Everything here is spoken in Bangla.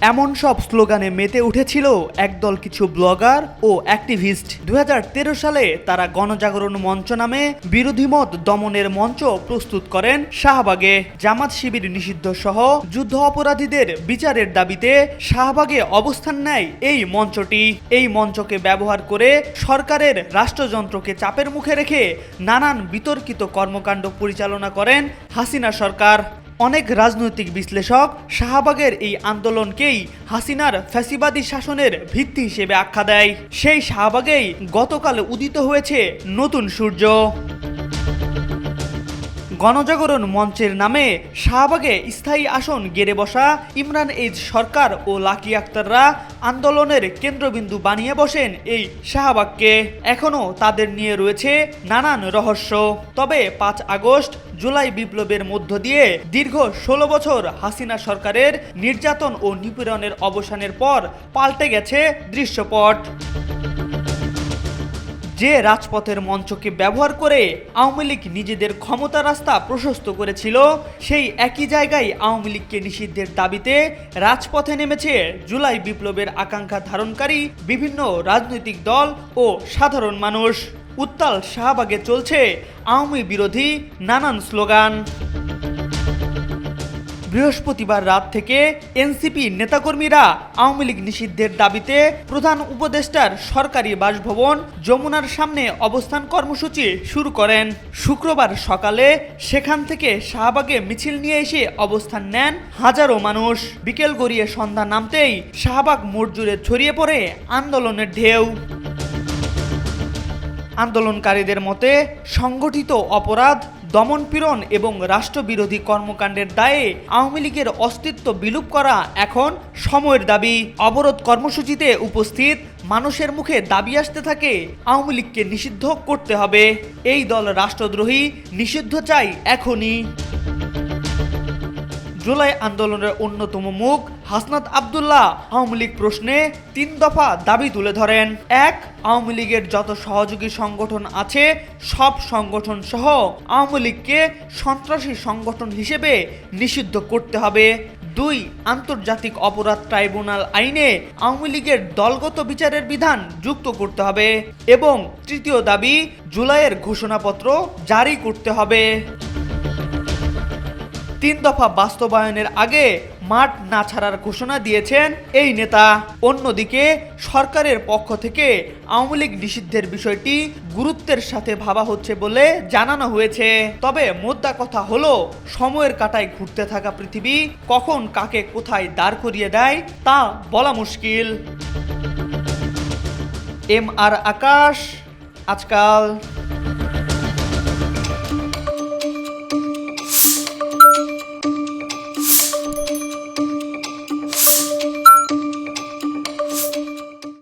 এমন সব স্লোগানে মেতে উঠেছিল একদল কিছু ব্লগার ও অ্যাক্টিভিস্ট। 2013 সালে তারা গণজাগরণ মঞ্চ নামে বিরোধী মত দমনের মঞ্চ প্রস্তুত করেন শাহবাগে। জামাত শিবির নিষিদ্ধ সহ যুদ্ধ অপরাধীদের বিচারের দাবিতে শাহবাগে অবস্থান নেয় এই মঞ্চটি। এই মঞ্চকে ব্যবহার করে সরকারের রাষ্ট্রযন্ত্রকে চাপের মুখে রেখে নানান বিতর্কিত কর্মকাণ্ড পরিচালনা করেন হাসিনা সরকার। অনেক রাজনৈতিক বিশ্লেষক শাহবাগের এই আন্দোলনকেই হাসিনার ফ্যাসিবাদী শাসনের ভিত্তি হিসেবে আখ্যা দেয়। সেই শাহবাগেই গতকাল উদিত হয়েছে নতুন সূর্য। গণজাগরণ মঞ্চের নামে শাহবাগে স্থায়ী আসন গেড়ে বসা ইমরান এইচ সরকার ও লাকি আক্তাররা আন্দোলনের কেন্দ্রবিন্দু বানিয়ে বসেন এই শাহবাগকে। এখনও তাদের নিয়ে রয়েছে নানান রহস্য। তবে 5 আগস্ট জুলাই বিপ্লবের মধ্য দিয়ে দীর্ঘ 16 বছর হাসিনা সরকারের নির্যাতন ও নিপীড়নের অবসানের পর পাল্টে গেছে দৃশ্যপট। যে রাজপথের মঞ্চকে ব্যবহার করে আওয়ামী লীগ নিজেদের ক্ষমতা রাস্তা প্রশস্ত করেছিল, সেই একই জায়গায় আওয়ামী লীগকে নিষিদ্ধের দাবিতে রাজপথে নেমেছে জুলাই বিপ্লবের আকাঙ্ক্ষা ধারণকারী বিভিন্ন রাজনৈতিক দল ও সাধারণ মানুষ। উত্তাল শাহবাগে চলছে আওয়ামী বিরোধী নানান স্লোগান। বৃহস্পতিবার রাত থেকে এনসিপি নেতাকর্মীরা আওয়ামী লীগ নিষিদ্ধের দাবিতে প্রধান উপদেষ্টার সরকারি বাসভবন যমুনার সামনে অবস্থান কর্মসূচি শুরু করেন। শুক্রবার সকালে সেখান থেকে শাহবাগে মিছিল নিয়ে এসে অবস্থান নেন হাজারো মানুষ। বিকেল গড়িয়ে সন্ধ্যা নামতেই শাহবাগ মোড় জুড়ে ছড়িয়ে পড়ে আন্দোলনের ঢেউ। আন্দোলনকারীদের মতে সংগঠিত অপরাধ, দমনপীড়ন এবং রাষ্ট্রবিরোধী কর্মকাণ্ডের দায়ে আওয়ামী লীগের অস্তিত্ব বিলুপ করা এখন সময়ের দাবি। অবরোধ কর্মসূচিতে উপস্থিত মানুষের মুখে দাবি আসতে থাকে আওয়ামী লীগকে নিষিদ্ধ করতে হবে। এই দল রাষ্ট্রদ্রোহী, নিষিদ্ধ চাই এখনই। জুলাই আন্দোলনের অন্যতম মুখ হাসনাত আব্দুল্লাহ আওয়ামী লীগ প্রশ্নে 3 দফা দাবি তুলে ধরেন। 1. আওয়ামী লীগের যত সহযোগী সংগঠন আছে সব সংগঠন সহ আওয়ামী লীগকে সন্ত্রাসী সংগঠন হিসেবে নিষিদ্ধ করতে হবে। 2. আন্তর্জাতিক অপরাধ ট্রাইব্যুনাল আইনে আওয়ামী লীগের দলগত বিচারের বিধান যুক্ত করতে হবে। এবং 3য় দাবি, জুলাইয়ের ঘোষণাপত্র জারি করতে হবে। 3 দফা বাস্তবায়নের আগে মাঠ না ছাড়ার ঘোষণা দিয়েছেন এই নেতা। অন্যদিকে সরকারের পক্ষ থেকে আওয়ামী লীগ নিষিদ্ধের বিষয়টি গুরুত্বের সাথে ভাবা হচ্ছে বলে জানানো হয়েছে। তবে মোদ্দা কথা হলো, সময়ের কাঁটায় ঘুরতে থাকা পৃথিবী কখন কাকে কোথায় দাঁড় করিয়ে দেয় তা বলা মুশকিল। MR আকাশ, আজকাল।